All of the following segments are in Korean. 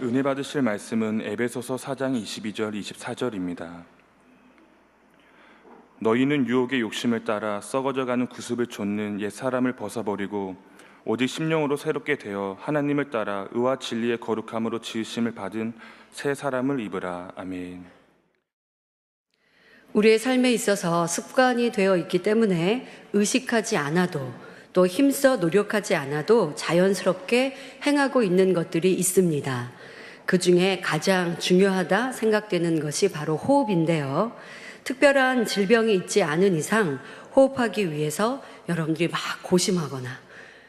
은혜 받으실 말씀은 에베소서 4장 22절 24절입니다. 너희는 유혹의 욕심을 따라 썩어져가는 구습을 좇는 옛 사람을 벗어버리고 오직 심령으로 새롭게 되어 하나님을 따라 의와 진리의 거룩함으로 지으심을 받은 새 사람을 입으라. 아멘. 우리의 삶에 있어서 습관이 되어 있기 때문에 의식하지 않아도 또 힘써 노력하지 않아도 자연스럽게 행하고 있는 것들이 있습니다. 그 중에 가장 중요하다 생각되는 것이 바로 호흡인데요. 특별한 질병이 있지 않은 이상 호흡하기 위해서 여러분들이 막 고심하거나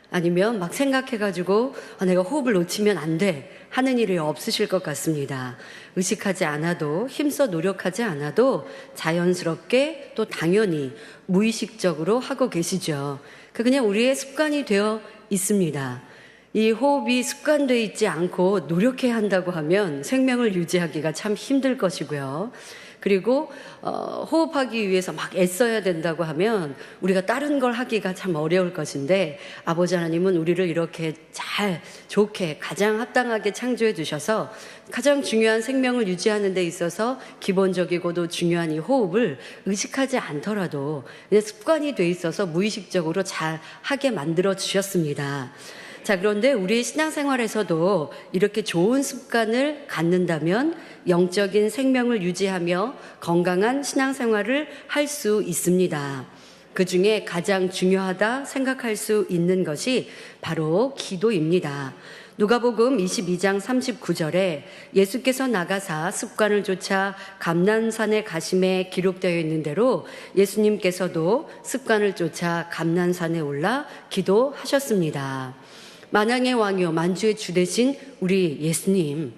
아니면 막 생각해가지고 내가 호흡을 놓치면 안 돼 하는 일이 없으실 것 같습니다. 의식하지 않아도 힘써 노력하지 않아도 자연스럽게 또 당연히 무의식적으로 하고 계시죠. 그냥 우리의 습관이 되어 있습니다. 이 호흡이 습관되어 있지 않고 노력해야 한다고 하면 생명을 유지하기가 참 힘들 것이고요. 그리고 호흡하기 위해서 막 애써야 된다고 하면 우리가 다른 걸 하기가 참 어려울 것인데 아버지 하나님은 우리를 이렇게 잘 좋게 가장 합당하게 창조해 주셔서 가장 중요한 생명을 유지하는 데 있어서 기본적이고도 중요한 이 호흡을 의식하지 않더라도 그냥 습관이 돼 있어서 무의식적으로 잘 하게 만들어 주셨습니다. 자, 그런데 우리 신앙생활에서도 이렇게 좋은 습관을 갖는다면 영적인 생명을 유지하며 건강한 신앙생활을 할 수 있습니다. 그 중에 가장 중요하다 생각할 수 있는 것이 바로 기도입니다. 누가복음 22장 39절에 예수께서 나가사 습관을 좇아 감난산에 가심에 기록되어 있는 대로 예수님께서도 습관을 쫓아 감난산에 올라 기도하셨습니다. 만왕의 왕이요 만주의 주 되신 우리 예수님,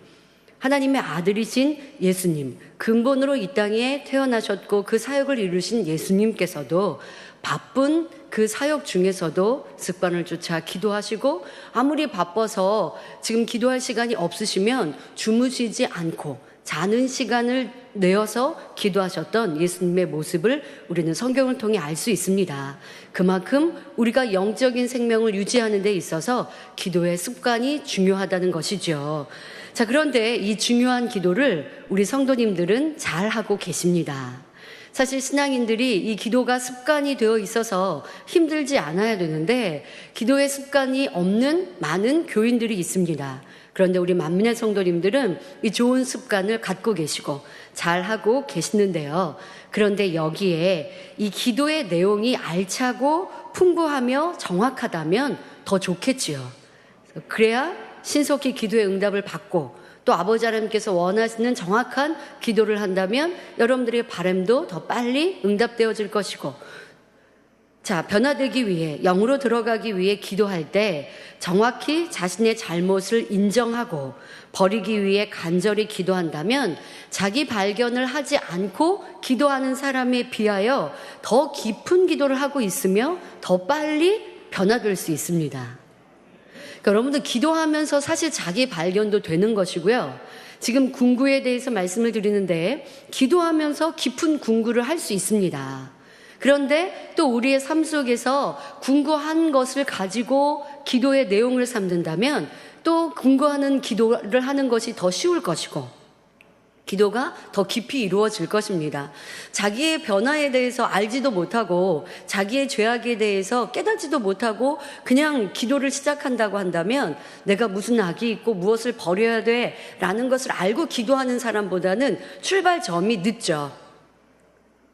하나님의 아들이신 예수님, 근본으로 이 땅에 태어나셨고 그 사역을 이루신 예수님께서도 바쁜 그 사역 중에서도 습관을 쫓아 기도하시고 아무리 바빠서 지금 기도할 시간이 없으시면 주무시지 않고 자는 시간을 내어서 기도하셨던 예수님의 모습을 우리는 성경을 통해 알 수 있습니다. 그만큼 우리가 영적인 생명을 유지하는 데 있어서 기도의 습관이 중요하다는 것이죠. 자, 그런데 이 중요한 기도를 우리 성도님들은 잘 하고 계십니다. 사실 신앙인들이 이 기도가 습관이 되어 있어서 힘들지 않아야 되는데 기도의 습관이 없는 많은 교인들이 있습니다. 그런데 우리 만민의 성도님들은 이 좋은 습관을 갖고 계시고 잘하고 계시는데요. 그런데 여기에 이 기도의 내용이 알차고 풍부하며 정확하다면 더 좋겠지요. 그래야 신속히 기도의 응답을 받고 또 아버지 하나님께서 원하시는 정확한 기도를 한다면 여러분들의 바람도 더 빨리 응답되어질 것이고, 자, 변화되기 위해, 영으로 들어가기 위해 기도할 때 정확히 자신의 잘못을 인정하고 버리기 위해 간절히 기도한다면 자기 발견을 하지 않고 기도하는 사람에 비하여 더 깊은 기도를 하고 있으며 더 빨리 변화될 수 있습니다. 그러니까 여러분들 기도하면서 사실 자기 발견도 되는 것이고요. 지금 궁구에 대해서 말씀을 드리는데 기도하면서 깊은 궁구를 할 수 있습니다. 그런데 또 우리의 삶 속에서 궁구한 것을 가지고 기도의 내용을 삼는다면 또 궁구하는 기도를 하는 것이 더 쉬울 것이고 기도가 더 깊이 이루어질 것입니다. 자기의 변화에 대해서 알지도 못하고 자기의 죄악에 대해서 깨닫지도 못하고 그냥 기도를 시작한다고 한다면 내가 무슨 악이 있고 무엇을 버려야 돼 라는 것을 알고 기도하는 사람보다는 출발점이 늦죠.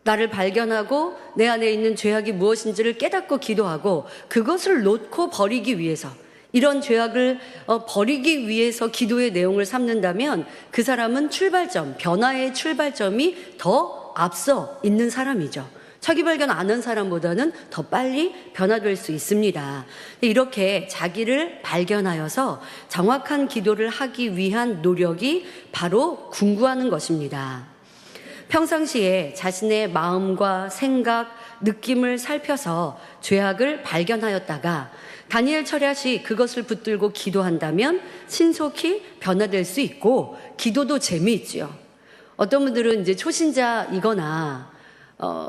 나를 발견하고 내 안에 있는 죄악이 무엇인지를 깨닫고 기도하고 그것을 놓고 버리기 위해서 이런 죄악을 버리기 위해서 기도의 내용을 삼는다면 그 사람은 출발점, 변화의 출발점이 더 앞서 있는 사람이죠. 자기 발견 안 한 사람보다는 더 빨리 변화될 수 있습니다. 이렇게 자기를 발견하여서 정확한 기도를 하기 위한 노력이 바로 궁구하는 것입니다. 평상시에 자신의 마음과 생각, 느낌을 살펴서 죄악을 발견하였다가 다니엘 철야시 그것을 붙들고 기도한다면 신속히 변화될 수 있고 기도도 재미있지요. 어떤 분들은 이제 초신자이거나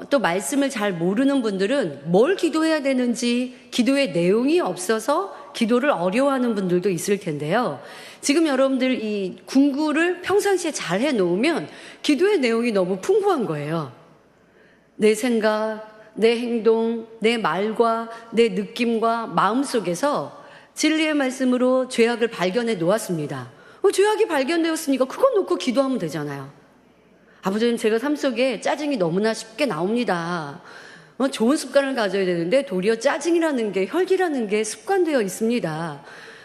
또 말씀을 잘 모르는 분들은 뭘 기도해야 되는지 기도의 내용이 없어서 기도를 어려워하는 분들도 있을 텐데요. 지금 여러분들 이 궁구를 평상시에 잘 해놓으면 기도의 내용이 너무 풍부한 거예요. 내 생각, 내 행동, 내 말과 내 느낌과 마음 속에서 진리의 말씀으로 죄악을 발견해 놓았습니다. 죄악이 발견되었으니까 그거 놓고 기도하면 되잖아요. 아버지는 제가 삶 속에 짜증이 너무나 쉽게 나옵니다. 좋은 습관을 가져야 되는데 도리어 짜증이라는 게, 혈기라는 게 습관되어 있습니다.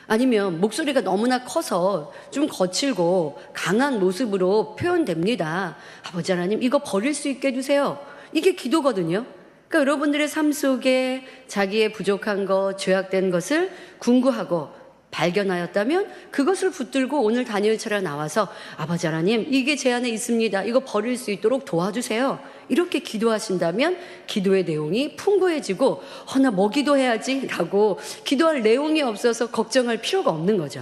아니면 목소리가 너무나 커서 좀 거칠고 강한 모습으로 표현됩니다. 아버지 하나님, 이거 버릴 수 있게 해주세요. 이게 기도거든요. 그러니까 여러분들의 삶 속에 자기의 부족한 것, 죄악된 것을 궁구하고 발견하였다면 그것을 붙들고 오늘 다니엘처럼 나와서 아버지 하나님, 이게 제 안에 있습니다. 이거 버릴 수 있도록 도와주세요. 이렇게 기도하신다면 기도의 내용이 풍부해지고 나 뭐 기도해야지 라고 기도할 내용이 없어서 걱정할 필요가 없는 거죠.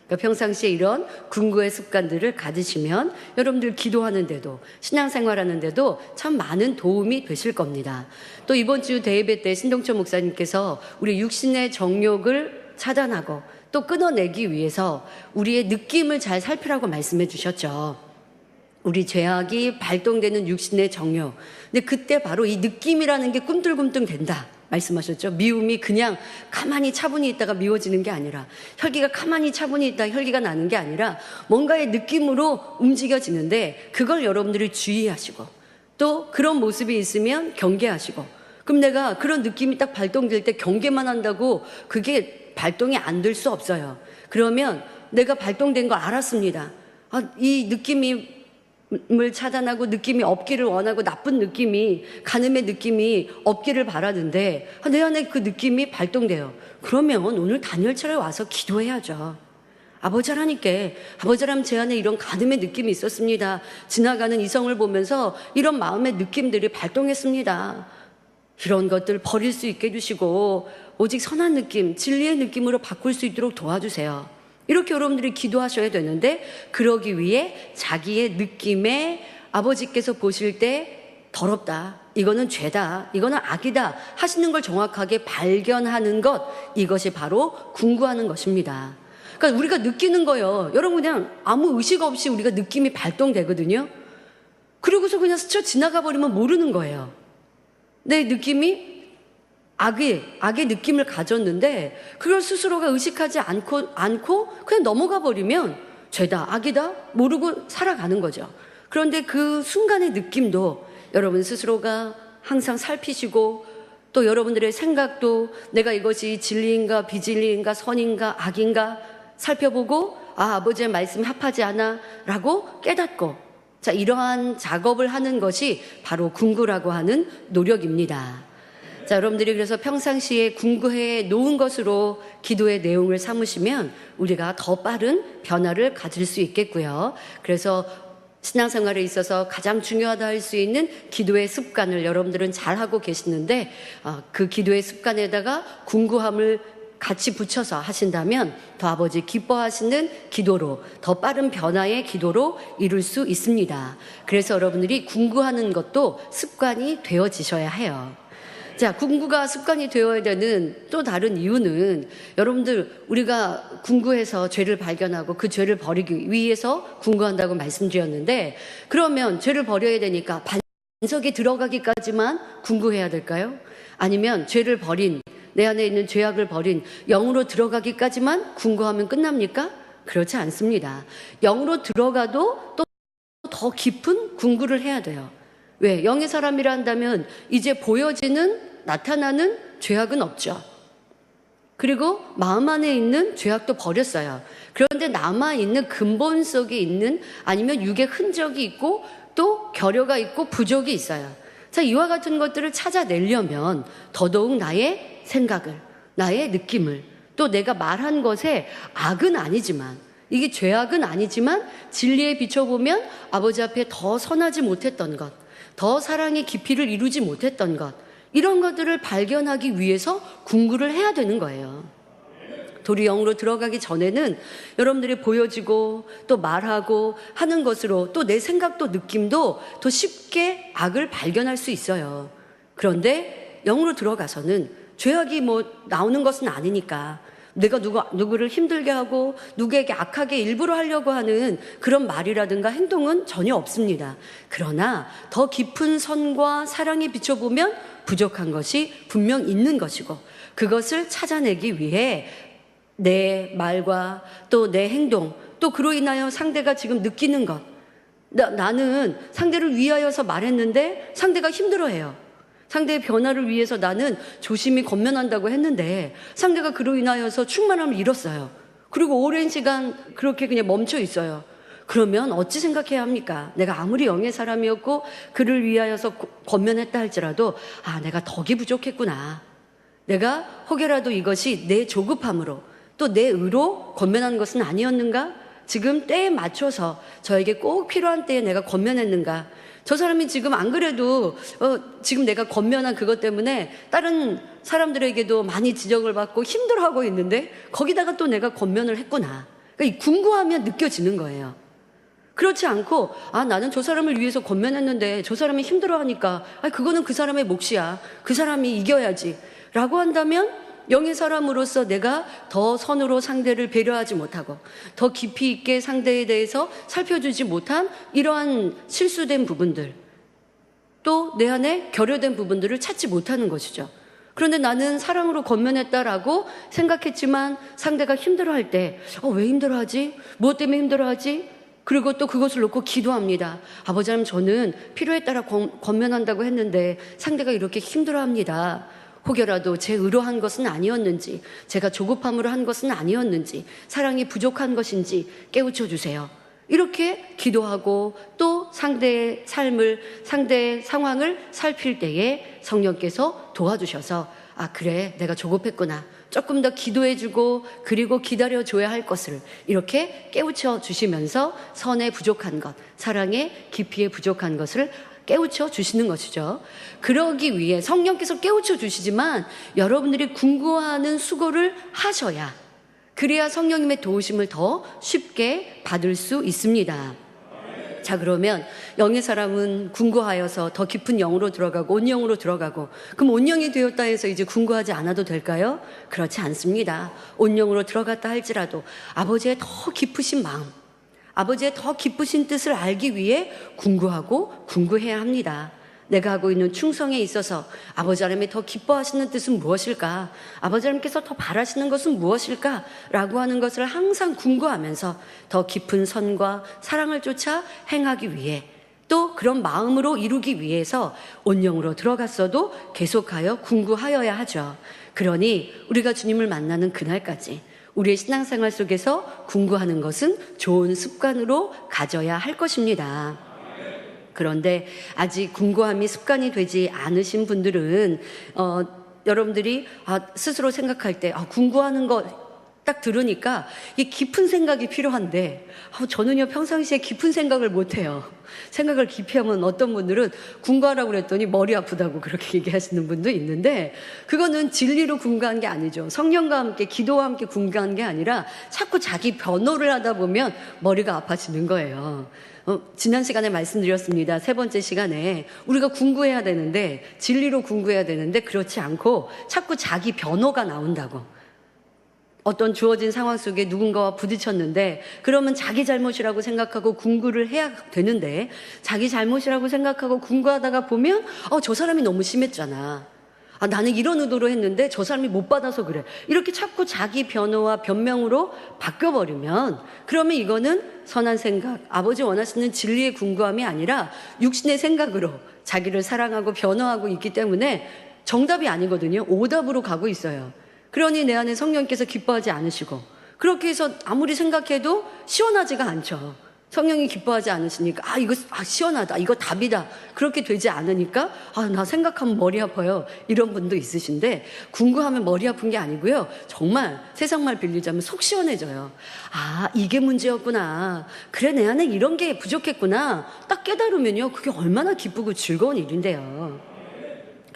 그러니까 평상시에 이런 궁구의 습관들을 가지시면 여러분들 기도하는데도 신앙생활하는데도 참 많은 도움이 되실 겁니다. 또 이번 주 대예배 때 신동철 목사님께서 우리 육신의 정욕을 차단하고 또 끊어내기 위해서 우리의 느낌을 잘 살피라고 말씀해 주셨죠. 우리 죄악이 발동되는 육신의 정욕. 근데 그때 바로 이 느낌이라는 게 꿈틀꿈틀 된다 말씀하셨죠. 미움이 그냥 가만히 차분히 있다가 미워지는 게 아니라, 혈기가 가만히 차분히 있다가 혈기가 나는 게 아니라 뭔가의 느낌으로 움직여지는데, 그걸 여러분들이 주의하시고 또 그런 모습이 있으면 경계하시고, 그럼 내가 그런 느낌이 딱 발동될 때 경계만 한다고 그게 발동이 안 될 수 없어요. 그러면 내가 발동된 거 알았습니다. 이 느낌을 차단하고 느낌이 없기를 원하고 나쁜 느낌이, 간음의 느낌이 없기를 바라는데 내 안에 그 느낌이 발동돼요. 그러면 오늘 다니엘처럼 와서 기도해야죠. 아버지 하나님께, 아버지 하나님, 제 안에 이런 간음의 느낌이 있었습니다. 지나가는 이성을 보면서 이런 마음의 느낌들이 발동했습니다. 이런 것들 버릴 수 있게 해주시고 오직 선한 느낌, 진리의 느낌으로 바꿀 수 있도록 도와주세요. 이렇게 여러분들이 기도하셔야 되는데, 그러기 위해 자기의 느낌에 아버지께서 보실 때 더럽다, 이거는 죄다, 이거는 악이다 하시는 걸 정확하게 발견하는 것, 이것이 바로 궁구하는 것입니다. 그러니까 우리가 느끼는 거예요. 여러분, 그냥 아무 의식 없이 우리가 느낌이 발동되거든요. 그러고서 그냥 스쳐 지나가 버리면 모르는 거예요. 내 느낌이 악의 느낌을 가졌는데 그걸 스스로가 의식하지 않고 그냥 넘어가 버리면 죄다, 악이다 모르고 살아가는 거죠. 그런데 그 순간의 느낌도 여러분 스스로가 항상 살피시고, 또 여러분들의 생각도 내가 이것이 진리인가 비진리인가 선인가 악인가 살펴보고, 아버지의 말씀이 합하지 않아 라고 깨닫고, 자, 이러한 작업을 하는 것이 바로 궁구라고 하는 노력입니다. 자, 여러분들이 그래서 평상시에 궁구해 놓은 것으로 기도의 내용을 삼으시면 우리가 더 빠른 변화를 가질 수 있겠고요. 그래서 신앙생활에 있어서 가장 중요하다 할 수 있는 기도의 습관을 여러분들은 잘하고 계시는데, 그 기도의 습관에다가 궁구함을 같이 붙여서 하신다면 더 아버지 기뻐하시는 기도로, 더 빠른 변화의 기도로 이룰 수 있습니다. 그래서 여러분들이 궁구하는 것도 습관이 되어지셔야 해요. 자, 궁구가 습관이 되어야 되는 또 다른 이유는, 여러분들 우리가 궁구해서 죄를 발견하고 그 죄를 버리기 위해서 궁구한다고 말씀드렸는데, 그러면 죄를 버려야 되니까 반석에 들어가기까지만 궁구해야 될까요? 아니면 죄를 버린, 내 안에 있는 죄악을 버린 영으로 들어가기까지만 궁구하면 끝납니까? 그렇지 않습니다. 영으로 들어가도 또 더 깊은 궁구를 해야 돼요. 왜? 영의 사람이라 한다면 이제 보여지는, 나타나는 죄악은 없죠. 그리고 마음 안에 있는 죄악도 버렸어요. 그런데 남아있는 근본 속에 있는, 아니면 육의 흔적이 있고 또 결여가 있고 부족이 있어요. 자, 이와 같은 것들을 찾아내려면 더더욱 나의 생각을, 나의 느낌을, 또 내가 말한 것에 악은 아니지만, 이게 죄악은 아니지만 진리에 비춰보면 아버지 앞에 더 선하지 못했던 것, 더 사랑의 깊이를 이루지 못했던 것, 이런 것들을 발견하기 위해서 궁구를 해야 되는 거예요. 도리 영으로 들어가기 전에는 여러분들이 보여지고 또 말하고 하는 것으로 또 내 생각도 느낌도 더 쉽게 악을 발견할 수 있어요. 그런데 영으로 들어가서는 죄악이 나오는 것은 아니니까 내가 누구를 힘들게 하고 누구에게 악하게 일부러 하려고 하는 그런 말이라든가 행동은 전혀 없습니다. 그러나 더 깊은 선과 사랑에 비춰보면 부족한 것이 분명 있는 것이고, 그것을 찾아내기 위해 내 말과 또 내 행동, 또 그로 인하여 상대가 지금 느끼는 것, 나는 상대를 위하여서 말했는데 상대가 힘들어해요. 상대의 변화를 위해서 나는 조심히 권면한다고 했는데 상대가 그로 인하여서 충만함을 잃었어요. 그리고 오랜 시간 그렇게 그냥 멈춰 있어요. 그러면 어찌 생각해야 합니까? 내가 아무리 영의 사람이었고 그를 위하여서 권면했다 할지라도 내가 덕이 부족했구나. 내가 혹여라도 이것이 내 조급함으로 또 내 의로 권면한 것은 아니었는가? 지금 때에 맞춰서 저에게 꼭 필요한 때에 내가 권면했는가? 저 사람이 지금 안 그래도 지금 내가 권면한 그것 때문에 다른 사람들에게도 많이 지적을 받고 힘들어하고 있는데 거기다가 또 내가 권면을 했구나. 그러니까 궁금하면 느껴지는 거예요. 그렇지 않고 나는 저 사람을 위해서 권면했는데 저 사람이 힘들어하니까 그거는 그 사람의 몫이야. 그 사람이 이겨야지 라고 한다면 영의 사람으로서 내가 더 선으로 상대를 배려하지 못하고 더 깊이 있게 상대에 대해서 살펴주지 못한 이러한 실수된 부분들, 또 내 안에 결여된 부분들을 찾지 못하는 것이죠. 그런데 나는 사랑으로 권면했다라고 생각했지만 상대가 힘들어할 때 왜 힘들어하지? 무엇 때문에 힘들어하지? 그리고 또 그것을 놓고 기도합니다. 아버지 하나님, 저는 필요에 따라 권면한다고 했는데 상대가 이렇게 힘들어합니다. 혹여라도 제 의로한 것은 아니었는지, 제가 조급함으로 한 것은 아니었는지, 사랑이 부족한 것인지 깨우쳐 주세요. 이렇게 기도하고 또 상대의 삶을, 상대의 상황을 살필 때에 성령께서 도와주셔서 그래, 내가 조급했구나. 조금 더 기도해주고 그리고 기다려줘야 할 것을 이렇게 깨우쳐 주시면서 선에 부족한 것, 사랑의 깊이에 부족한 것을 깨우쳐 주시는 것이죠. 그러기 위해 성령께서 깨우쳐 주시지만 여러분들이 궁구하는 수고를 하셔야, 그래야 성령님의 도우심을 더 쉽게 받을 수 있습니다. 자, 그러면 영의 사람은 궁구하여서 더 깊은 영으로 들어가고 온영으로 들어가고, 그럼 온영이 되었다 해서 이제 궁구하지 않아도 될까요? 그렇지 않습니다. 온영으로 들어갔다 할지라도 아버지의 더 깊으신 마음, 아버지의 더 깊으신 뜻을 알기 위해 궁구하고 궁구해야 합니다. 내가 하고 있는 충성에 있어서 아버지 하나님이 더 기뻐하시는 뜻은 무엇일까? 아버지 하나님께서 더 바라시는 것은 무엇일까? 라고 하는 것을 항상 궁구하면서 더 깊은 선과 사랑을 쫓아 행하기 위해, 또 그런 마음으로 이루기 위해서 온영으로 들어갔어도 계속하여 궁구하여야 하죠. 그러니 우리가 주님을 만나는 그날까지 우리의 신앙생활 속에서 궁구하는 것은 좋은 습관으로 가져야 할 것입니다. 그런데 아직 궁구함이 습관이 되지 않으신 분들은 여러분들이 스스로 생각할 때 궁구하는 거 딱 들으니까 이 깊은 생각이 필요한데 저는요 평상시에 깊은 생각을 못해요. 생각을 깊이 하면 어떤 분들은 궁구하라고 그랬더니 머리 아프다고 그렇게 얘기하시는 분도 있는데, 그거는 진리로 궁구한 게 아니죠. 성령과 함께 기도와 함께 궁구한 게 아니라 자꾸 자기 변호를 하다 보면 머리가 아파지는 거예요. 지난 시간에 말씀드렸습니다. 세 번째 시간에 우리가 궁구해야 되는데, 진리로 궁구해야 되는데 그렇지 않고 자꾸 자기 변호가 나온다고. 어떤 주어진 상황 속에 누군가와 부딪혔는데 그러면 자기 잘못이라고 생각하고 궁구를 해야 되는데, 자기 잘못이라고 생각하고 궁구하다가 보면 저 사람이 너무 심했잖아. 나는 이런 의도로 했는데 저 사람이 못 받아서 그래. 이렇게 자꾸 자기 변호와 변명으로 바뀌어버리면, 그러면 이거는 선한 생각, 아버지 원하시는 진리의 궁구함이 아니라 육신의 생각으로 자기를 사랑하고 변호하고 있기 때문에 정답이 아니거든요. 오답으로 가고 있어요. 그러니 내 안에 성령께서 기뻐하지 않으시고, 그렇게 해서 아무리 생각해도 시원하지가 않죠. 성령이 기뻐하지 않으시니까 이거 시원하다, 이거 답이다, 그렇게 되지 않으니까 나 생각하면 머리 아파요, 이런 분도 있으신데, 궁구하면 머리 아픈 게 아니고요, 정말 세상말 빌리자면 속 시원해져요. 이게 문제였구나, 그래 내 안에 이런 게 부족했구나 딱 깨달으면요 그게 얼마나 기쁘고 즐거운 일인데요.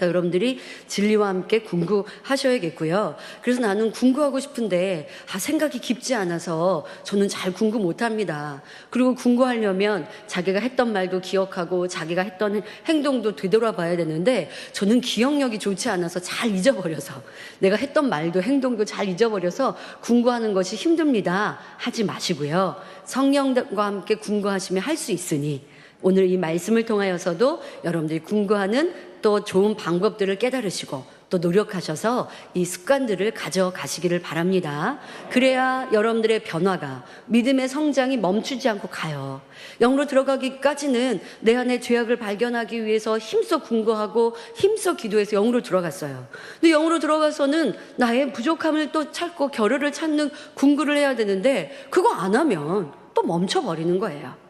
그러니까 여러분들이 진리와 함께 궁구하셔야겠고요. 그래서 나는 궁구하고 싶은데 생각이 깊지 않아서 저는 잘 궁구 못합니다. 그리고 궁구하려면 자기가 했던 말도 기억하고 자기가 했던 행동도 되돌아봐야 되는데 저는 기억력이 좋지 않아서 잘 잊어버려서 내가 했던 말도 행동도 잘 잊어버려서 궁구하는 것이 힘듭니다. 하지 마시고요. 성령과 함께 궁구하시면 할 수 있으니 오늘 이 말씀을 통하여서도 여러분들이 궁구하는 또 좋은 방법들을 깨달으시고 또 노력하셔서 이 습관들을 가져가시기를 바랍니다. 그래야 여러분들의 변화가 믿음의 성장이 멈추지 않고 가요. 영으로 들어가기까지는 내 안에 죄악을 발견하기 위해서 힘써 궁구하고 힘써 기도해서 영으로 들어갔어요. 근데 영으로 들어가서는 나의 부족함을 또 찾고 결여를 찾는 궁구를 해야 되는데 그거 안 하면 또 멈춰버리는 거예요.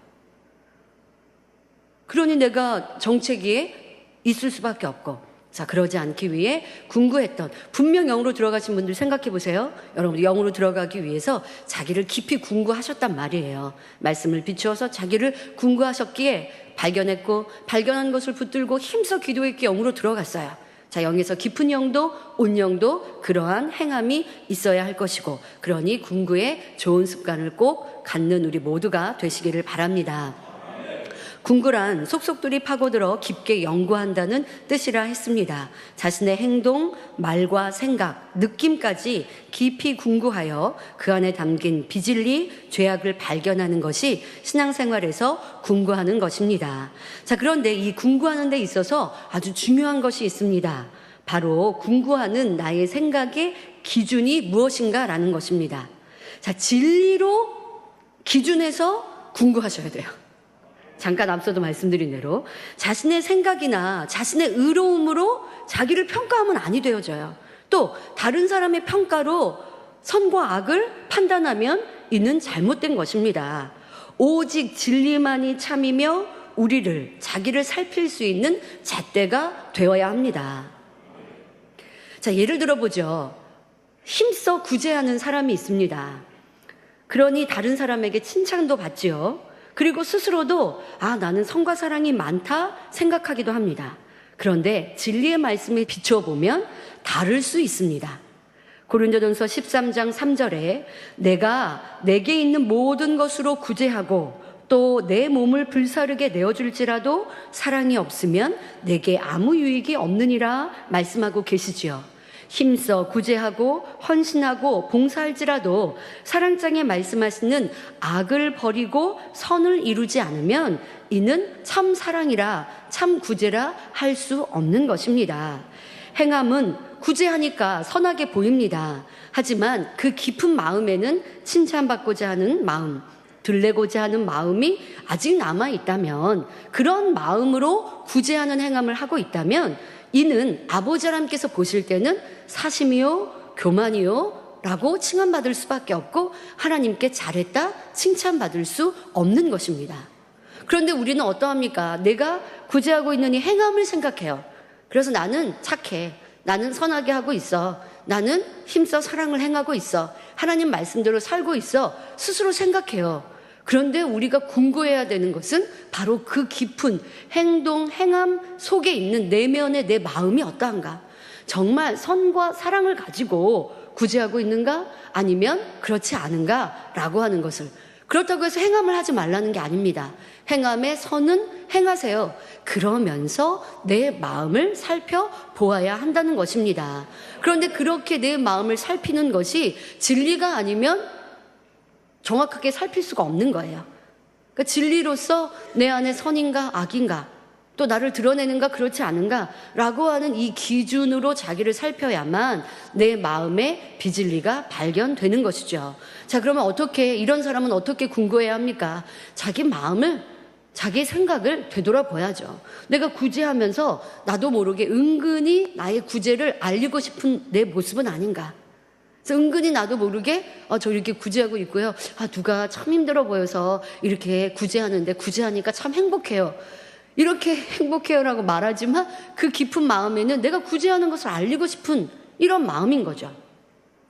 그러니 내가 정체기에 있을 수밖에 없고, 자, 그러지 않기 위해 궁구했던, 분명 영으로 들어가신 분들 생각해 보세요. 여러분들 영으로 들어가기 위해서 자기를 깊이 궁구하셨단 말이에요. 말씀을 비추어서 자기를 궁구하셨기에 발견했고, 발견한 것을 붙들고 힘써 기도했기에 영으로 들어갔어요. 자, 영에서 깊은 영도, 온 영도 그러한 행함이 있어야 할 것이고, 그러니 궁구의 좋은 습관을 꼭 갖는 우리 모두가 되시기를 바랍니다. 궁구란 속속들이 파고들어 깊게 연구한다는 뜻이라 했습니다. 자신의 행동, 말과 생각, 느낌까지 깊이 궁구하여 그 안에 담긴 비진리, 죄악을 발견하는 것이 신앙생활에서 궁구하는 것입니다. 자, 그런데 이 궁구하는 데 있어서 아주 중요한 것이 있습니다. 바로 궁구하는 나의 생각의 기준이 무엇인가라는 것입니다. 자, 진리로 기준해서 궁구하셔야 돼요. 잠깐 앞서도 말씀드린 대로 자신의 생각이나 자신의 의로움으로 자기를 평가하면 아니 되어져요. 또 다른 사람의 평가로 선과 악을 판단하면 이는 잘못된 것입니다. 오직 진리만이 참이며 우리를 자기를 살필 수 있는 잣대가 되어야 합니다. 자, 예를 들어보죠. 힘써 구제하는 사람이 있습니다. 그러니 다른 사람에게 칭찬도 받지요. 그리고 스스로도 나는 성과 사랑이 많다 생각하기도 합니다. 그런데 진리의 말씀에 비춰보면 다를 수 있습니다. 고린도전서 13장 3절에 내가 내게 있는 모든 것으로 구제하고 또 내 몸을 불사르게 내어줄지라도 사랑이 없으면 내게 아무 유익이 없느니라 말씀하고 계시지요. 힘써 구제하고 헌신하고 봉사할지라도 사랑장에 말씀하시는 악을 버리고 선을 이루지 않으면 이는 참 사랑이라 참 구제라 할 수 없는 것입니다. 행함은 구제하니까 선하게 보입니다. 하지만 그 깊은 마음에는 칭찬받고자 하는 마음, 들레고자 하는 마음이 아직 남아있다면, 그런 마음으로 구제하는 행함을 하고 있다면 이는 아버지 하나님께서 보실 때는 사심이요 교만이요 라고 칭함받을 수밖에 없고 하나님께 잘했다 칭찬받을 수 없는 것입니다. 그런데 우리는 어떠합니까? 내가 구제하고 있는 이 행함을 생각해요. 그래서 나는 착해, 나는 선하게 하고 있어, 나는 힘써 사랑을 행하고 있어, 하나님 말씀대로 살고 있어 스스로 생각해요. 그런데 우리가 궁구해야 되는 것은 바로 그 깊은 행동, 행함 속에 있는 내면의 내 마음이 어떠한가? 정말 선과 사랑을 가지고 구제하고 있는가? 아니면 그렇지 않은가? 라고 하는 것을. 그렇다고 해서 행함을 하지 말라는 게 아닙니다. 행함의 선은 행하세요. 그러면서 내 마음을 살펴보아야 한다는 것입니다. 그런데 그렇게 내 마음을 살피는 것이 진리가 아니면 정확하게 살필 수가 없는 거예요. 그러니까 진리로서 내 안에 선인가 악인가, 또 나를 드러내는가 그렇지 않은가 라고 하는 이 기준으로 자기를 살펴야만 내 마음의 비진리가 발견되는 것이죠. 자, 그러면 어떻게, 이런 사람은 어떻게 궁구해야 합니까? 자기 마음을, 자기 생각을 되돌아봐야죠. 내가 구제하면서 나도 모르게 은근히 나의 구제를 알리고 싶은 내 모습은 아닌가? 그래서 은근히 나도 모르게 저 이렇게 구제하고 있고요. 누가 참 힘들어 보여서 이렇게 구제하는데 구제하니까 참 행복해요. 이렇게 행복해요라고 말하지만 그 깊은 마음에는 내가 구제하는 것을 알리고 싶은 이런 마음인 거죠.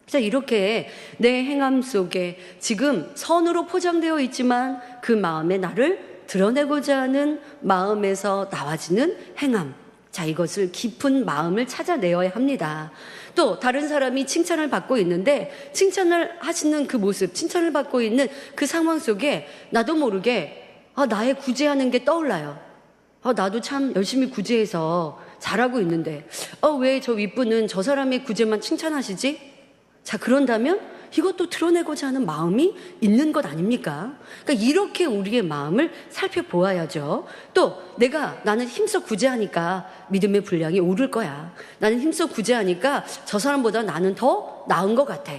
그래서 이렇게 내 행함 속에 지금 선으로 포장되어 있지만 그 마음에 나를 드러내고자 하는 마음에서 나와지는 행함, 자, 이것을 깊은 마음을 찾아내어야 합니다. 또 다른 사람이 칭찬을 받고 있는데 칭찬을 하시는 그 모습, 칭찬을 받고 있는 그 상황 속에 나도 모르게 나의 구제하는 게 떠올라요. 나도 참 열심히 구제해서 잘하고 있는데 왜 저 윗분은 저 사람의 구제만 칭찬하시지? 자, 그런다면 이것도 드러내고자 하는 마음이 있는 것 아닙니까? 그러니까 이렇게 우리의 마음을 살펴보아야죠. 또 나는 힘써 구제하니까 믿음의 분량이 오를 거야. 나는 힘써 구제하니까 저 사람보다 나는 더 나은 것 같아.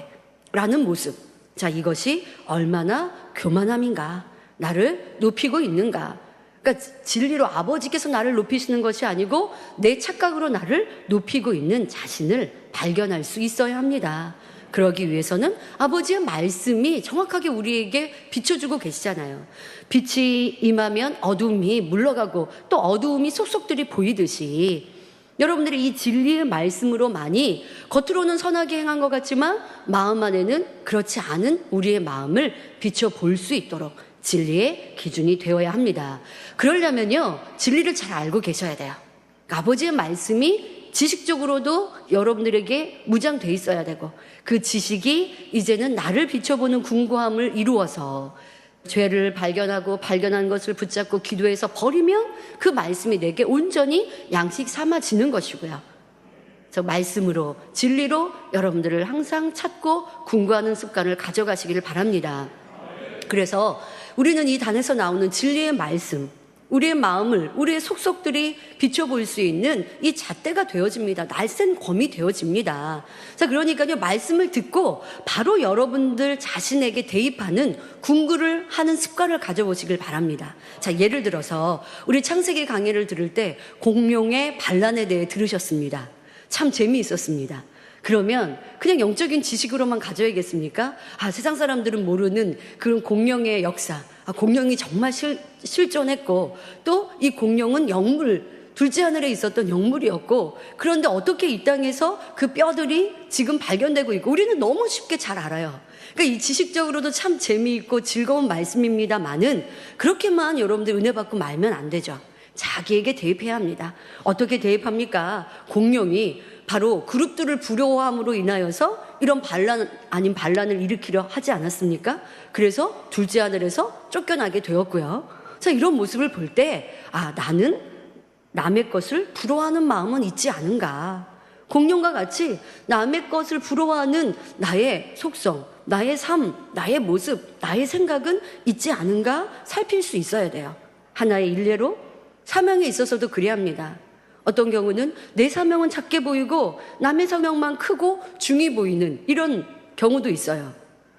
라는 모습. 자, 이것이 얼마나 교만함인가. 나를 높이고 있는가. 그러니까 진리로 아버지께서 나를 높이시는 것이 아니고 내 착각으로 나를 높이고 있는 자신을 발견할 수 있어야 합니다. 그러기 위해서는 아버지의 말씀이 정확하게 우리에게 비춰주고 계시잖아요. 빛이 임하면 어두움이 물러가고 또 어두움이 속속들이 보이듯이 여러분들이 이 진리의 말씀으로만이 겉으로는 선하게 행한 것 같지만 마음 안에는 그렇지 않은 우리의 마음을 비춰볼 수 있도록 진리의 기준이 되어야 합니다. 그러려면요, 진리를 잘 알고 계셔야 돼요. 아버지의 말씀이 지식적으로도 여러분들에게 무장돼 있어야 되고 그 지식이 이제는 나를 비춰보는 궁구함을 이루어서 죄를 발견한 것을 붙잡고 기도해서 버리면 그 말씀이 내게 온전히 양식 삼아지는 것이고요. 저 말씀으로 진리로 여러분들을 항상 찾고 궁구하는 습관을 가져가시기를 바랍니다. 그래서 우리는 이 단에서 나오는 진리의 말씀, 우리의 마음을, 우리의 속속들이 비춰볼 수 있는 이 잣대가 되어집니다. 날쌘 검이 되어집니다. 자, 그러니까요, 말씀을 듣고 바로 여러분들 자신에게 대입하는 궁구를 하는 습관을 가져보시길 바랍니다. 자, 예를 들어서 우리 창세기 강의를 들을 때 공룡의 반란에 대해 들으셨습니다. 참 재미있었습니다. 그러면 그냥 영적인 지식으로만 가져야겠습니까? 세상 사람들은 모르는 그런 공룡의 역사, 공룡이 정말 실존했고 또 이 공룡은 영물, 둘째 하늘에 있었던 영물이었고 그런데 어떻게 이 땅에서 그 뼈들이 지금 발견되고 있고 우리는 너무 쉽게 잘 알아요. 그러니까 이 지식적으로도 참 재미있고 즐거운 말씀입니다만은 그렇게만 여러분들 은혜 받고 말면 안 되죠. 자기에게 대입해야 합니다. 어떻게 대입합니까? 공룡이 바로 그룹들을 부러워함으로 인하여서 이런 반란 아닌 반란을 일으키려 하지 않았습니까? 그래서 둘째 하늘에서 쫓겨나게 되었고요. 자, 이런 모습을 볼 때 나는 남의 것을 부러워하는 마음은 있지 않은가. 공룡과 같이 남의 것을 부러워하는 나의 속성, 나의 삶, 나의 모습, 나의 생각은 있지 않은가 살필 수 있어야 돼요. 하나의 일례로 사명에 있어서도 그래야 합니다. 어떤 경우는 내 사명은 작게 보이고 남의 사명만 크고 중히 보이는 이런 경우도 있어요.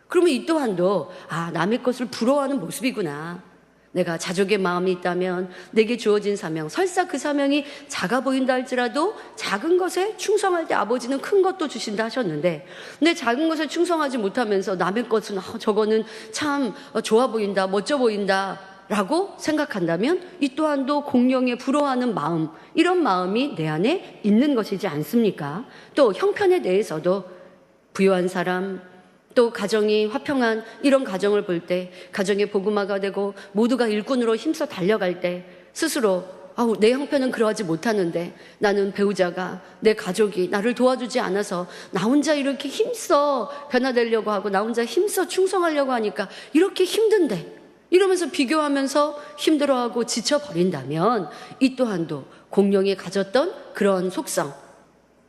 그러면 이 또한도 남의 것을 부러워하는 모습이구나. 내가 자족의 마음이 있다면 내게 주어진 사명, 설사 그 사명이 작아 보인다 할지라도 작은 것에 충성할 때 아버지는 큰 것도 주신다 하셨는데 내 작은 것에 충성하지 못하면서 남의 것은 저거는 참 좋아 보인다, 멋져 보인다 라고 생각한다면 이 또한도 공룡에 부러워하는 마음, 이런 마음이 내 안에 있는 것이지 않습니까? 또 형편에 대해서도 부유한 사람, 또 가정이 화평한 이런 가정을 볼 때 가정의 복음화가 되고 모두가 일꾼으로 힘써 달려갈 때 스스로 내 형편은 그러하지 못하는데 나는 배우자가 내 가족이 나를 도와주지 않아서 나 혼자 이렇게 힘써 변화되려고 하고 나 혼자 힘써 충성하려고 하니까 이렇게 힘든데 이러면서 비교하면서 힘들어하고 지쳐버린다면 이 또한도 공룡이 가졌던 그런 속성,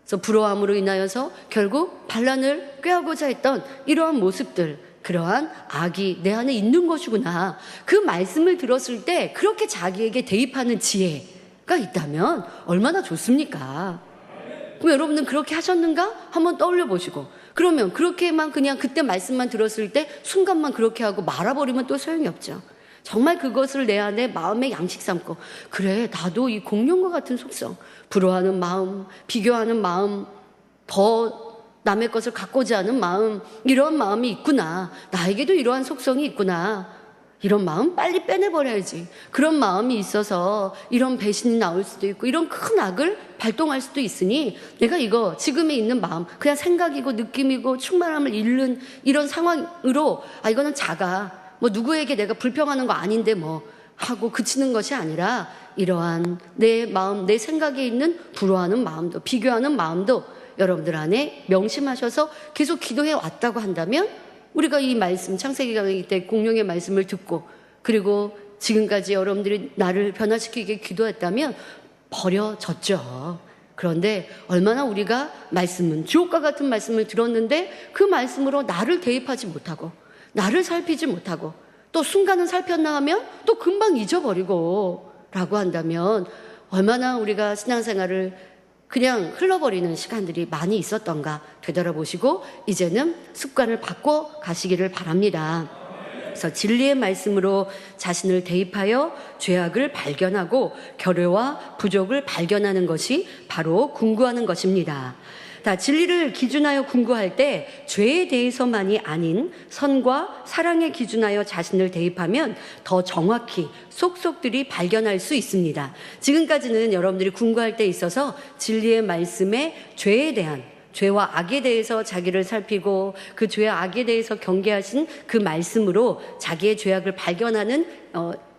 그래서 부러움으로 인하여서 결국 반란을 꾀하고자 했던 이러한 모습들, 그러한 악이 내 안에 있는 것이구나. 그 말씀을 들었을 때 그렇게 자기에게 대입하는 지혜가 있다면 얼마나 좋습니까? 그럼 여러분은 그렇게 하셨는가? 한번 떠올려 보시고 그러면 그렇게만 그냥 그때 말씀만 들었을 때 순간만 그렇게 하고 말아버리면 또 소용이 없죠. 정말 그것을 내 안에 마음의 양식 삼고 그래 나도 이 공룡과 같은 속성, 부러워하는 마음, 비교하는 마음, 더 남의 것을 갖고자 하는 마음, 이런 마음이 있구나. 나에게도 이러한 속성이 있구나. 이런 마음 빨리 빼내버려야지. 그런 마음이 있어서 이런 배신이 나올 수도 있고 이런 큰 악을 발동할 수도 있으니 내가 이거 지금에 있는 마음 그냥 생각이고 느낌이고 충만함을 잃는 이런 상황으로 이거는 작아. 누구에게 내가 불평하는 거 아닌데 하고 그치는 것이 아니라 이러한 내 마음, 내 생각에 있는 불화하는 마음도, 비교하는 마음도 여러분들 안에 명심하셔서 계속 기도해 왔다고 한다면 우리가 이 말씀, 창세기 강의 때 공룡의 말씀을 듣고 그리고 지금까지 여러분들이 나를 변화시키게 기도했다면 버려졌죠. 그런데 얼마나 우리가 말씀은 주옥과 같은 말씀을 들었는데 그 말씀으로 나를 대입하지 못하고 나를 살피지 못하고 또 순간은 살폈나 하면 또 금방 잊어버리고 라고 한다면 얼마나 우리가 신앙생활을 그냥 흘러버리는 시간들이 많이 있었던가 되돌아보시고 이제는 습관을 바꿔 가시기를 바랍니다. 그래서 진리의 말씀으로 자신을 대입하여 죄악을 발견하고 결여와 부족을 발견하는 것이 바로 궁구하는 것입니다. 진리를 기준하여 궁구할 때 죄에 대해서만이 아닌 선과 사랑에 기준하여 자신을 대입하면 더 정확히 속속들이 발견할 수 있습니다. 지금까지는 여러분들이 궁구할 때 있어서 진리의 말씀에 죄에 대한 죄와 악에 대해서 자기를 살피고 그 죄와 악에 대해서 경계하신 그 말씀으로 자기의 죄악을 발견하는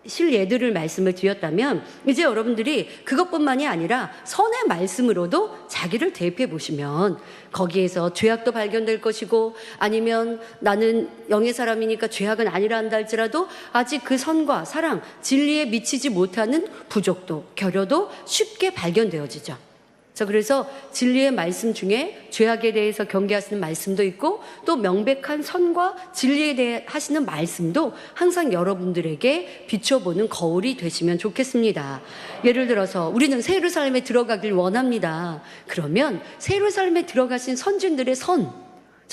실예들을 말씀을 드렸다면 이제 여러분들이 그것뿐만이 아니라 선의 말씀으로도 자기를 대입해 보시면 거기에서 죄악도 발견될 것이고 아니면 나는 영의 사람이니까 죄악은 아니라 한다 할지라도 아직 그 선과 사랑, 진리에 미치지 못하는 부족도 결여도 쉽게 발견되어지죠. 그래서 진리의 말씀 중에 죄악에 대해서 경계하시는 말씀도 있고 또 명백한 선과 진리에 대해 하시는 말씀도 항상 여러분들에게 비춰보는 거울이 되시면 좋겠습니다. 예를 들어서 우리는 새 예루살렘에 들어가길 원합니다. 그러면 새 예루살렘에 들어가신 선진들의 선,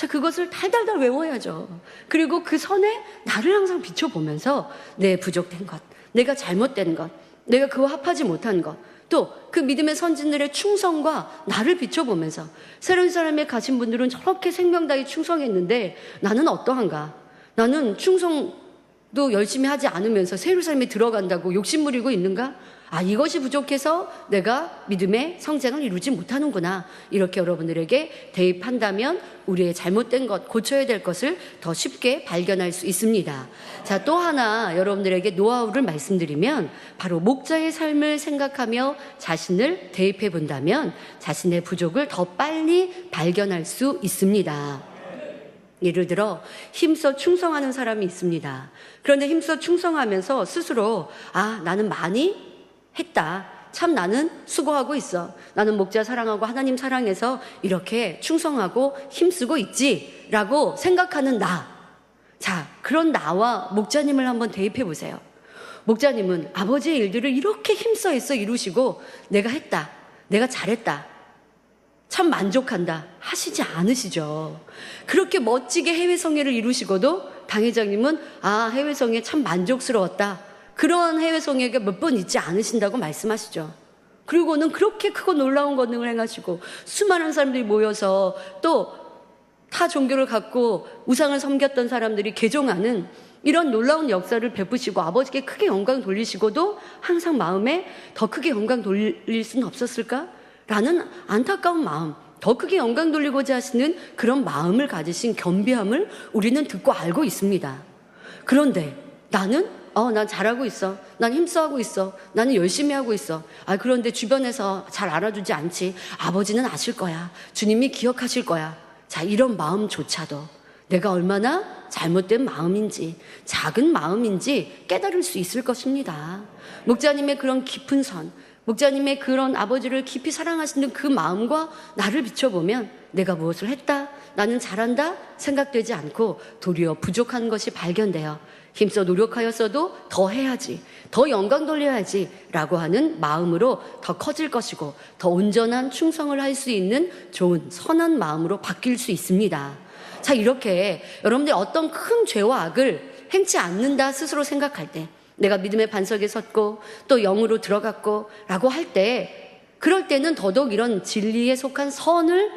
그것을 달달달 외워야죠. 그리고 그 선에 나를 항상 비춰보면서 내 부족된 것, 내가 잘못된 것, 내가 그와 합하지 못한 것, 또 그 믿음의 선진들의 충성과 나를 비춰보면서 새로운 사람에 가신 분들은 저렇게 생명다해 충성했는데 나는 어떠한가? 나는 충성도 열심히 하지 않으면서 새 예루살렘에 들어간다고 욕심부리고 있는가? 이것이 부족해서 내가 믿음의 성장을 이루지 못하는구나. 이렇게 여러분들에게 대입한다면 우리의 잘못된 것, 고쳐야 될 것을 더 쉽게 발견할 수 있습니다. 또 하나 여러분들에게 노하우를 말씀드리면 바로 목자의 삶을 생각하며 자신을 대입해 본다면 자신의 부족을 더 빨리 발견할 수 있습니다. 예를 들어 힘써 충성하는 사람이 있습니다. 그런데 힘써 충성하면서 스스로 나는 많이 했다. 참 나는 수고하고 있어. 나는 목자 사랑하고 하나님 사랑해서 이렇게 충성하고 힘쓰고 있지 라고 생각하는 나. 그런 나와 목자님을 한번 대입해 보세요. 목자님은 아버지의 일들을 이렇게 힘써 애써 이루시고 내가 했다. 내가 잘했다. 참 만족한다. 하시지 않으시죠. 그렇게 멋지게 해외 성회를 이루시고도 당회장님은 해외 성회 참 만족스러웠다. 그러한 해외 성회가 몇 번 있지 않으신다고 말씀하시죠. 그리고는 그렇게 크고 놀라운 권능을 행하시고 수많은 사람들이 모여서 또 타 종교를 갖고 우상을 섬겼던 사람들이 개종하는 이런 놀라운 역사를 베푸시고 아버지께 크게 영광 돌리시고도 항상 마음에 더 크게 영광 돌릴 수는 없었을까? 라는 안타까운 마음, 더 크게 영광 돌리고자 하시는 그런 마음을 가지신 겸비함을 우리는 듣고 알고 있습니다. 그런데 나는 난 잘하고 있어. 난 힘써하고 있어. 나는 열심히 하고 있어. 그런데 주변에서 잘 알아주지 않지. 아버지는 아실 거야. 주님이 기억하실 거야. 이런 마음조차도 내가 얼마나 잘못된 마음인지, 작은 마음인지 깨달을 수 있을 것입니다. 목자님의 그런 깊은 선, 목자님의 그런 아버지를 깊이 사랑하시는 그 마음과 나를 비춰보면 내가 무엇을 했다, 나는 잘한다 생각되지 않고 도리어 부족한 것이 발견되어 힘써 노력하였어도 더 해야지, 더 영광 돌려야지 라고 하는 마음으로 더 커질 것이고 더 온전한 충성을 할 수 있는 좋은 선한 마음으로 바뀔 수 있습니다. 이렇게 여러분들이 어떤 큰 죄와 악을 행치 않는다 스스로 생각할 때, 내가 믿음의 반석에 섰고 또 영으로 들어갔고 라고 할 때, 그럴 때는 더더욱 이런 진리에 속한 선을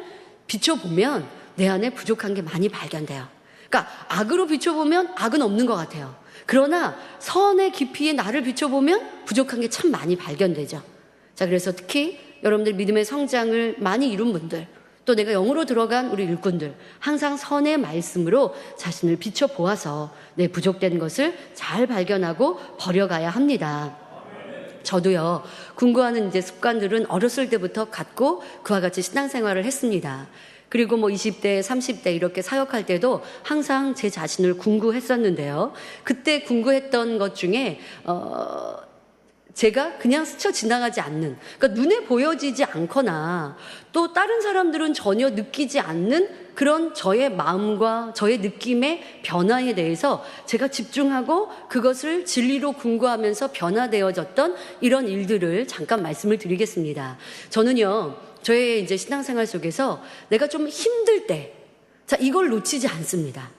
비춰보면 내 안에 부족한 게 많이 발견돼요. 그러니까 악으로 비춰보면 악은 없는 것 같아요. 그러나 선의 깊이에 나를 비춰보면 부족한 게 참 많이 발견되죠. 그래서 특히 여러분들 믿음의 성장을 많이 이룬 분들, 또 내가 영으로 들어간 우리 일꾼들 항상 선의 말씀으로 자신을 비춰보아서 내 부족된 것을 잘 발견하고 버려가야 합니다. 저도요, 궁구하는 이제 습관들은 어렸을 때부터 갖고 그와 같이 신앙생활을 했습니다. 그리고 20대, 30대 이렇게 사역할 때도 항상 제 자신을 궁구했었는데요. 그때 궁구했던 것 중에 제가 그냥 스쳐 지나가지 않는, 그러니까 눈에 보여지지 않거나 또 다른 사람들은 전혀 느끼지 않는 그런 저의 마음과 저의 느낌의 변화에 대해서 제가 집중하고 그것을 진리로 궁구하면서 변화되어졌던 이런 일들을 잠깐 말씀을 드리겠습니다. 저는요, 저의 이제 신앙생활 속에서 내가 좀 힘들 때, 자, 이걸 놓치지 않습니다.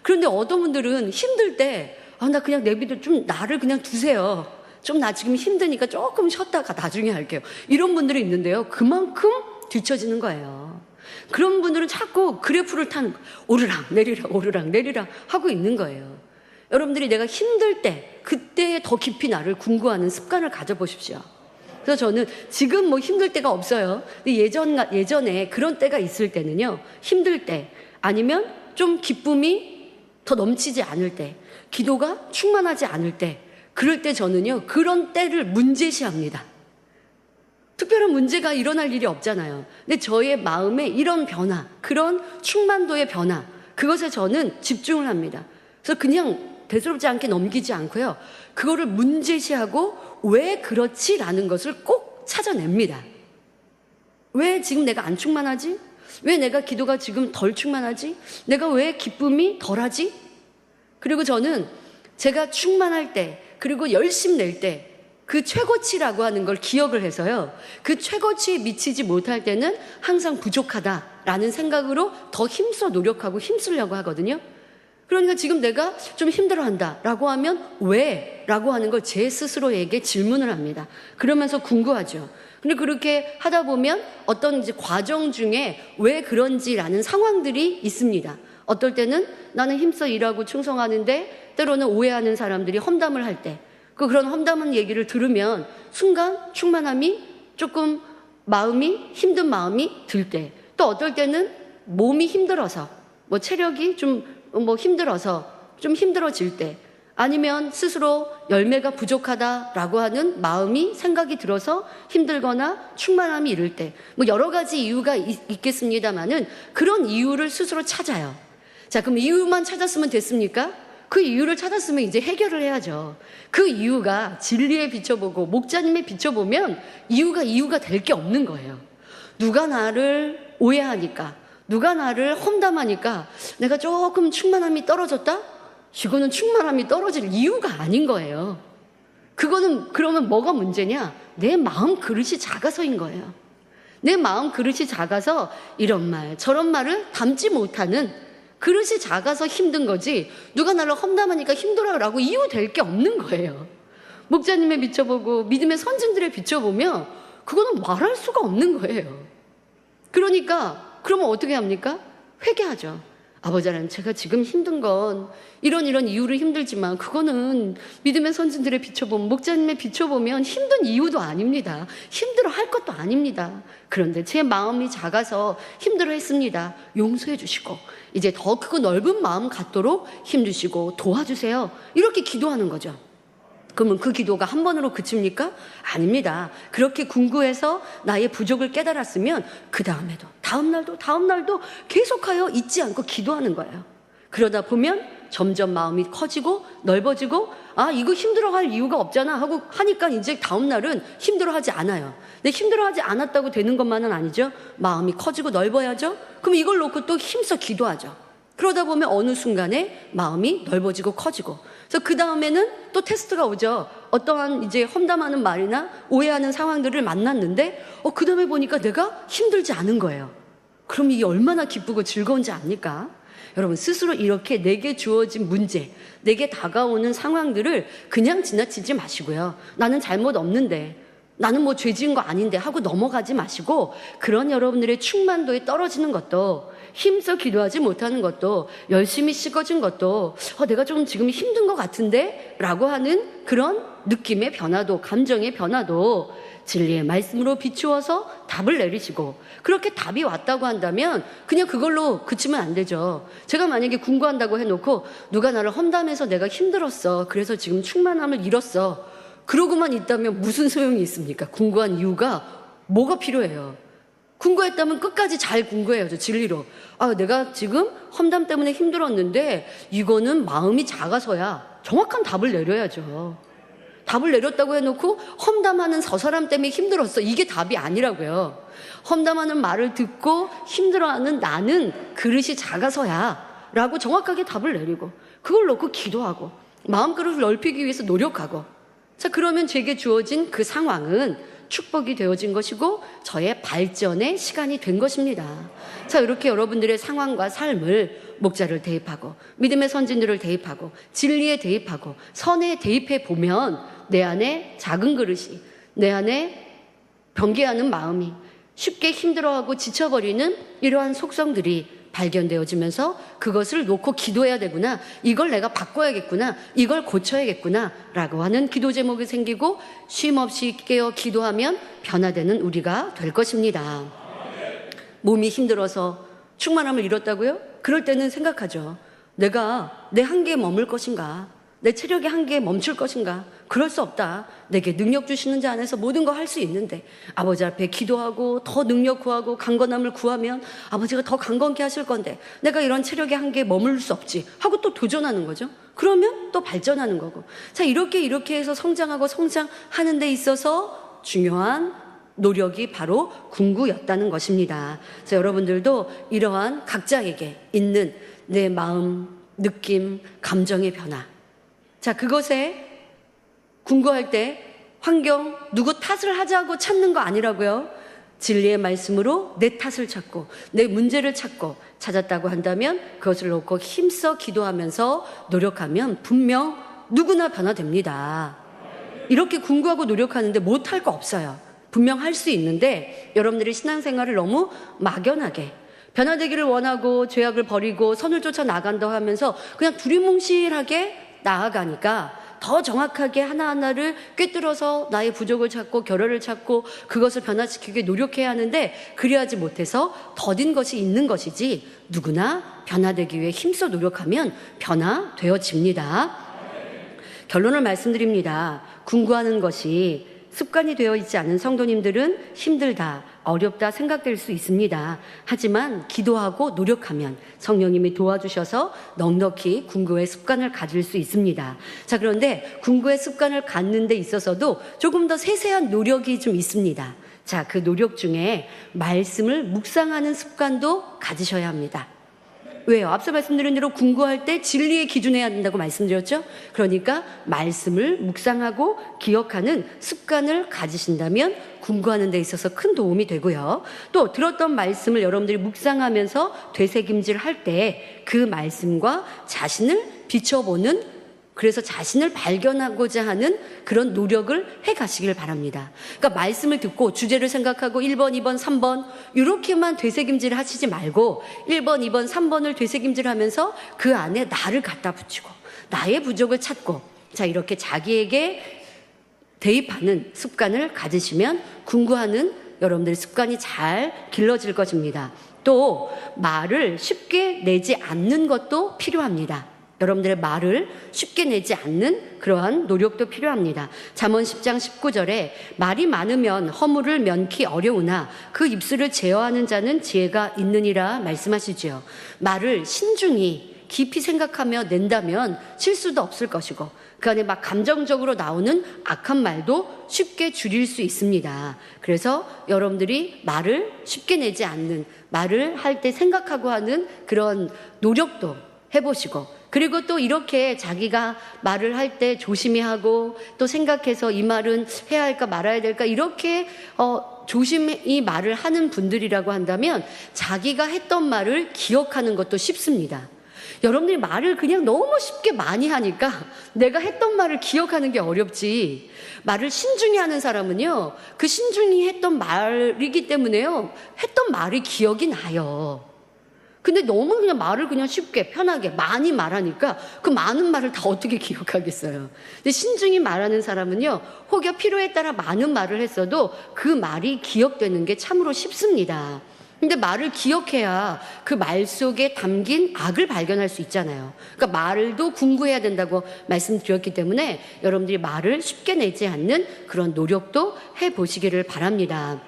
그런데 어떤 분들은 힘들 때, 나 그냥 내비도 좀 나를 그냥 두세요. 좀 나 지금 힘드니까 조금 쉬었다가 나중에 할게요. 이런 분들이 있는데요. 그만큼 뒤처지는 거예요. 그런 분들은 자꾸 그래프를 타는 오르락 내리락 오르락 내리락 하고 있는 거예요. 여러분들이 내가 힘들 때 그때 더 깊이 나를 궁구하는 습관을 가져보십시오. 그래서 저는 지금 힘들 때가 없어요. 근데 예전에 그런 때가 있을 때는요. 힘들 때 아니면 좀 기쁨이 더 넘치지 않을 때, 기도가 충만하지 않을 때, 그럴 때 저는요, 그런 때를 문제시합니다. 특별한 문제가 일어날 일이 없잖아요. 근데 저의 마음에 이런 변화, 그런 충만도의 변화, 그것에 저는 집중을 합니다. 그래서 그냥 대수롭지 않게 넘기지 않고요. 그거를 문제시하고 왜 그렇지라는 것을 꼭 찾아냅니다. 왜 지금 내가 안 충만하지? 왜 내가 기도가 지금 덜 충만하지? 내가 왜 기쁨이 덜하지? 그리고 저는 제가 충만할 때, 그리고 열심 낼 때, 그 최고치라고 하는 걸 기억을 해서요. 그 최고치에 미치지 못할 때는 항상 부족하다라는 생각으로 더 힘써 노력하고 힘쓰려고 하거든요. 그러니까 지금 내가 좀 힘들어한다라고 하면 왜? 라고 하는 걸 제 스스로에게 질문을 합니다. 그러면서 궁금하죠. 근데 그렇게 하다 보면 어떤 이제 과정 중에 왜 그런지라는 상황들이 있습니다. 어떨 때는 나는 힘써 일하고 충성하는데 때로는 오해하는 사람들이 험담을 할 때, 그런 험담한 얘기를 들으면 순간 충만함이 조금 힘든 마음이 들 때, 또 어떨 때는 몸이 힘들어서, 체력이 좀 힘들어서 좀 힘들어질 때, 아니면 스스로 열매가 부족하다라고 하는 생각이 들어서 힘들거나 충만함이 이를 때, 여러 가지 이유가 있겠습니다만은 그런 이유를 스스로 찾아요. 자, 그럼 이유만 찾았으면 됐습니까? 그 이유를 찾았으면 이제 해결을 해야죠. 그 이유가 진리에 비춰보고 목자님에 비춰보면 이유가 될 게 없는 거예요. 누가 나를 오해하니까, 누가 나를 험담하니까 내가 조금 충만함이 떨어졌다? 이거는 충만함이 떨어질 이유가 아닌 거예요. 그러면 뭐가 문제냐? 내 마음 그릇이 작아서인 거예요. 내 마음 그릇이 작아서 이런 말 저런 말을 담지 못하는 그릇이 작아서 힘든 거지, 누가 나를 험담하니까 힘들어라고 이유 될 게 없는 거예요. 목자님에 비춰보고 믿음의 선진들에 비춰보면 그거는 말할 수가 없는 거예요. 그러니까 그러면 어떻게 합니까? 회개하죠. 아버지 하나님, 제가 지금 힘든 건 이런 이유로 힘들지만 그거는 믿음의 선진들에 비춰보면, 목자님에 비춰보면 힘든 이유도 아닙니다. 힘들어 할 것도 아닙니다. 그런데 제 마음이 작아서 힘들어 했습니다. 용서해 주시고 이제 더 크고 넓은 마음 갖도록 힘주시고 도와주세요. 이렇게 기도하는 거죠. 그러면 그 기도가 한 번으로 그칩니까? 아닙니다. 그렇게 궁구해서 나의 부족을 깨달았으면 그 다음에도 다음 날도 계속하여 잊지 않고 기도하는 거예요. 그러다 보면 점점 마음이 커지고 넓어지고, 이거 힘들어할 이유가 없잖아 하고 하니까 이제 다음 날은 힘들어하지 않아요. 근데 힘들어하지 않았다고 되는 것만은 아니죠. 마음이 커지고 넓어야죠. 그럼 이걸 놓고 또 힘써 기도하죠. 그러다 보면 어느 순간에 마음이 넓어지고 커지고, 그래서 그 다음에는 또 테스트가 오죠. 어떠한 이제 험담하는 말이나 오해하는 상황들을 만났는데 그 다음에 보니까 내가 힘들지 않은 거예요. 그럼 이게 얼마나 기쁘고 즐거운지 압니까? 여러분, 스스로 이렇게 내게 주어진 문제, 내게 다가오는 상황들을 그냥 지나치지 마시고요. 나는 잘못 없는데, 나는 뭐 죄 지은 거 아닌데 하고 넘어가지 마시고, 그런 여러분들의 충만도에 떨어지는 것도, 힘써 기도하지 못하는 것도, 열심히 식어진 것도, 내가 좀 지금 힘든 것 같은데? 라고 하는 그런 느낌의 변화도, 감정의 변화도 진리의 말씀으로 비추어서 답을 내리시고, 그렇게 답이 왔다고 한다면 그냥 그걸로 그치면 안 되죠. 제가 만약에 궁구한다고 해놓고 누가 나를 험담해서 내가 힘들었어, 그래서 지금 충만함을 잃었어, 그러고만 있다면 무슨 소용이 있습니까? 궁구한 이유가 뭐가 필요해요? 궁구했다면 끝까지 잘 궁구해야죠. 진리로. 내가 지금 험담 때문에 힘들었는데 이거는 마음이 작아서야, 정확한 답을 내려야죠. 답을 내렸다고 해놓고 험담하는 저 사람 때문에 힘들었어, 이게 답이 아니라고요. 험담하는 말을 듣고 힘들어하는 나는 그릇이 작아서야 라고 정확하게 답을 내리고, 그걸 놓고 기도하고 마음그릇을 넓히기 위해서 노력하고, 자, 그러면 제게 주어진 그 상황은 축복이 되어진 것이고 저의 발전의 시간이 된 것입니다. 자, 이렇게 여러분들의 상황과 삶을 목자를 대입하고 믿음의 선진들을 대입하고 진리에 대입하고 선에 대입해 보면 내 안에 작은 그릇이, 내 안에 변개하는 마음이, 쉽게 힘들어하고 지쳐버리는 이러한 속성들이 발견되어지면서 그것을 놓고 기도해야 되구나, 이걸 내가 바꿔야겠구나, 이걸 고쳐야겠구나 라고 하는 기도 제목이 생기고 쉼없이 깨어 기도하면 변화되는 우리가 될 것입니다. 몸이 힘들어서 충만함을 잃었다고요? 그럴 때는 생각하죠. 내가 내 한계에 머물 것인가? 내 체력의 한계에 멈출 것인가? 그럴 수 없다. 내게 능력 주시는 자 안에서 모든 거 할 수 있는데, 아버지 앞에 기도하고 더 능력 구하고 강건함을 구하면 아버지가 더 강건케 하실 건데 내가 이런 체력의 한계에 머물 수 없지 하고 또 도전하는 거죠. 그러면 또 발전하는 거고. 자, 이렇게 해서 성장하고 성장하는 데 있어서 중요한 노력이 바로 궁구였다는 것입니다. 그래서 여러분들도 이러한 각자에게 있는 내 마음, 느낌, 감정의 변화, 자, 그것에 궁구할 때 환경, 누구 탓을 하자고 찾는 거 아니라고요. 진리의 말씀으로 내 탓을 찾고 내 문제를 찾고 찾았다고 한다면 그것을 놓고 힘써 기도하면서 노력하면 분명 누구나 변화됩니다. 이렇게 궁구하고 노력하는데 못할 거 없어요. 분명 할 수 있는데 여러분들이 신앙생활을 너무 막연하게 변화되기를 원하고 죄악을 버리고 선을 쫓아 나간다 하면서 그냥 두리뭉실하게 나아가니까 더 정확하게 하나하나를 꿰뚫어서 나의 부족을 찾고 결여를 찾고 그것을 변화시키기 노력해야 하는데, 그리하지 못해서 더딘 것이 있는 것이지 누구나 변화되기 위해 힘써 노력하면 변화되어집니다. 결론을 말씀드립니다. 궁구하는 것이 습관이 되어 있지 않은 성도님들은 힘들다, 어렵다 생각될 수 있습니다. 하지만 기도하고 노력하면 성령님이 도와주셔서 넉넉히 궁구의 습관을 가질 수 있습니다. 자, 그런데 궁구의 습관을 갖는 데 있어서도 조금 더 세세한 노력이 좀 있습니다. 자, 그 노력 중에 말씀을 묵상하는 습관도 가지셔야 합니다. 왜요? 앞서 말씀드린 대로 궁구할 때 진리에 기준해야 된다고 말씀드렸죠? 그러니까 말씀을 묵상하고 기억하는 습관을 가지신다면 궁구하는 데 있어서 큰 도움이 되고요. 또 들었던 말씀을 여러분들이 묵상하면서 되새김질 할 때 그 말씀과 자신을 비춰보는, 그래서 자신을 발견하고자 하는 그런 노력을 해가시길 바랍니다. 그러니까 말씀을 듣고 주제를 생각하고 1번, 2번, 3번 이렇게만 되새김질 하시지 말고 1번, 2번, 3번을 되새김질 하면서 그 안에 나를 갖다 붙이고 나의 부족을 찾고, 자, 이렇게 자기에게 대입하는 습관을 가지시면 궁구하는 여러분들의 습관이 잘 길러질 것입니다. 또 말을 쉽게 내지 않는 것도 필요합니다. 여러분들의 말을 쉽게 내지 않는 그러한 노력도 필요합니다. 잠언 10장 19절에 말이 많으면 허물을 면키 어려우나 그 입술을 제어하는 자는 지혜가 있느니라 말씀하시지요. 말을 신중히 깊이 생각하며 낸다면 실수도 없을 것이고 그 안에 막 감정적으로 나오는 악한 말도 쉽게 줄일 수 있습니다. 그래서 여러분들이 말을 쉽게 내지 않는, 말을 할 때 생각하고 하는 그런 노력도 해보시고, 그리고 또 이렇게 자기가 말을 할 때 조심히 하고 또 생각해서 이 말은 해야 할까 말아야 될까 이렇게 조심히 말을 하는 분들이라고 한다면 자기가 했던 말을 기억하는 것도 쉽습니다. 여러분들이 말을 그냥 너무 쉽게 많이 하니까 내가 했던 말을 기억하는 게 어렵지. 말을 신중히 하는 사람은요, 그 신중히 했던 말이기 때문에요, 했던 말이 기억이 나요. 근데 너무 그냥 말을 그냥 쉽게 편하게 많이 말하니까 그 많은 말을 다 어떻게 기억하겠어요. 근데 신중히 말하는 사람은요, 혹여 필요에 따라 많은 말을 했어도 그 말이 기억되는 게 참으로 쉽습니다. 근데 말을 기억해야 그 말 속에 담긴 악을 발견할 수 있잖아요. 그러니까 말도 궁구해야 된다고 말씀드렸기 때문에 여러분들이 말을 쉽게 내지 않는 그런 노력도 해보시기를 바랍니다.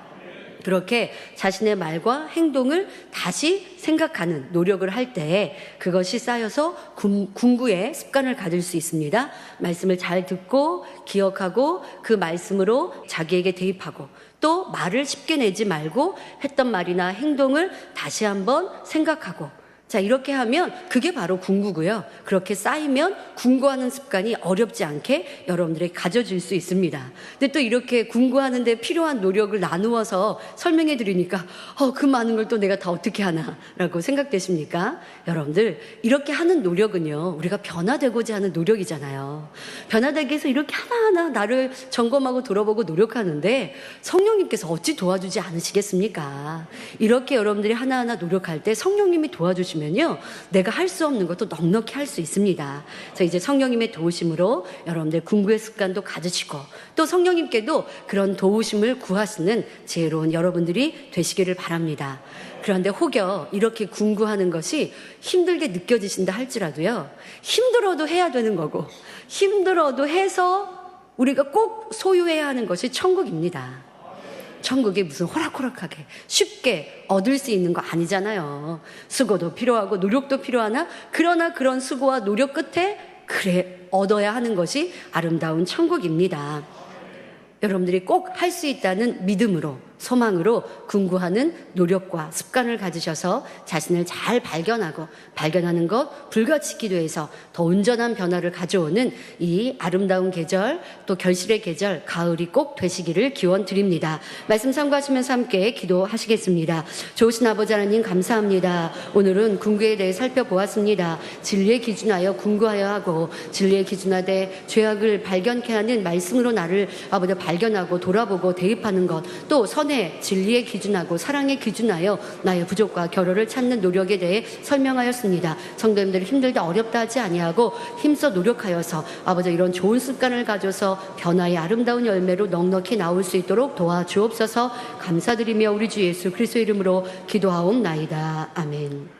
그렇게 자신의 말과 행동을 다시 생각하는 노력을 할 때 그것이 쌓여서 궁구의 습관을 가질 수 있습니다. 말씀을 잘 듣고 기억하고 그 말씀으로 자기에게 대입하고 또 말을 쉽게 내지 말고 했던 말이나 행동을 다시 한번 생각하고, 자, 이렇게 하면 그게 바로 궁구고요. 그렇게 쌓이면 궁구하는 습관이 어렵지 않게 여러분들에게 가져질 수 있습니다. 근데 또 이렇게 궁구하는 데 필요한 노력을 나누어서 설명해 드리니까 그 많은 걸 또 내가 다 어떻게 하나라고 생각되십니까? 여러분들, 이렇게 하는 노력은요, 우리가 변화되고자 하는 노력이잖아요. 변화되기 위해서 이렇게 하나하나 나를 점검하고 돌아보고 노력하는데 성령님께서 어찌 도와주지 않으시겠습니까? 이렇게 여러분들이 하나하나 노력할 때 성령님이 도와주시면 면요, 내가 할 수 없는 것도 넉넉히 할 수 있습니다. 그래서 이제 성령님의 도우심으로 여러분들 궁구의 습관도 가지시고 또 성령님께도 그런 도우심을 구하시는 지혜로운 여러분들이 되시기를 바랍니다. 그런데 혹여 이렇게 궁구하는 것이 힘들게 느껴지신다 할지라도요, 힘들어도 해야 되는 거고 힘들어도 해서 우리가 꼭 소유해야 하는 것이 천국입니다. 천국이 무슨 호락호락하게 쉽게 얻을 수 있는 거 아니잖아요. 수고도 필요하고 노력도 필요하나, 그러나 그런 수고와 노력 끝에 그래 얻어야 하는 것이 아름다운 천국입니다. 여러분들이 꼭 할 수 있다는 믿음으로, 소망으로 궁구하는 노력과 습관을 가지셔서 자신을 잘 발견하는 것, 불같이 기도해서 더 온전한 변화를 가져오는 이 아름다운 계절, 또 결실의 계절, 가을이 꼭 되시기를 기원드립니다. 말씀 참고하시면서 함께 기도하시겠습니다. 좋으신 아버지 하나님, 감사합니다. 오늘은 궁구에 대해 살펴보았습니다. 진리에 기준하여 궁구하여 하고 진리에 기준하되 죄악을 발견케 하는 말씀으로 나를 아버지 발견하고 돌아보고 대입하는 것, 또 선의 진리에 기준하고 사랑에 기준하여 나의 부족과 결여를 찾는 노력에 대해 설명하였습니다. 성도님들이 힘들다 어렵다 하지 아니하고 힘써 노력하여서 아버지 이런 좋은 습관을 가져서 변화의 아름다운 열매로 넉넉히 나올 수 있도록 도와주옵소서. 감사드리며 우리 주 예수 그리스도 이름으로 기도하옵나이다. 아멘.